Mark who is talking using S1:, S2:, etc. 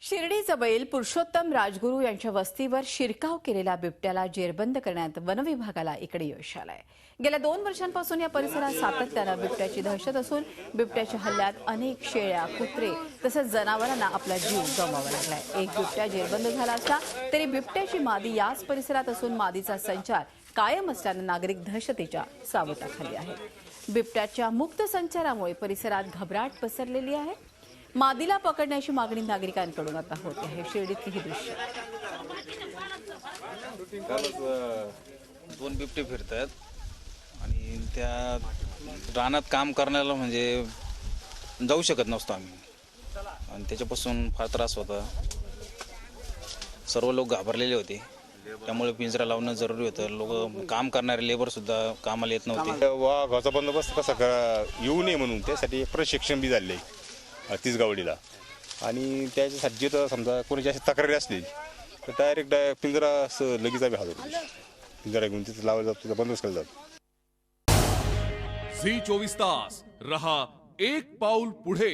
S1: शिर्डीचा बैल पुरुषोत्तम राजगुरू यांच्या वस्तीवर शिरकाव केलेल्या बिबट्याला जेरबंद करण्यात वनविभागाला इकडे यश आलंय। गेल्या 2 वर्षांपासून या परिसरात सातत्यानं बिबट्याची दहशत असून बिबट्याच्या हल्ल्यात अनेक शेळ्या, कुत्रे तसंच जनावरांना आपला जीव गमवावा लागलाय। एक बिबट्या जेरबंद झाला असला तरी बिबट्याची मादी याच परिसरात असून मादीचा संचार कायम असल्यानं नागरिक दहशतीच्या सावटाखाली आहेत। बिबट्याच्या मुक्त संचारामुळे परिसरात घबराट पसरलेली आहे। मादीला पकडण्याची मागणी नागरिकांकडून आता होते आहे। शिर्डीतली ही दृश्य
S2: कालच 2 बिबटे फिरतात आणि त्या रानात काम करण्याला म्हणजे जाऊ शकत नसतो आम्ही आणि त्याच्यापासून फार त्रास होता। सर्व लोक घाबरलेले होते, त्यामुळे पिंजरा लावणं जरुरी होतं। लोक काम करणारे लेबर सुद्धा कामाला येत नव्हते।
S3: वाघाचा बंदोबस्त कसा येऊ नये म्हणून त्यासाठी प्रशिक्षण बी झाले तिसगावडीला आणि त्याच्यासाठी जिथं समजा कोणाची अशी तक्रारी असली तर डायरेक्ट पिंजरा लगेच आम्ही हजर होतो। पिंजरा घेऊन तिथं लावला जातो, तिथं बंदोबस्त केला जातो।
S4: झी 24 तास रहा एक पाऊल पुढे।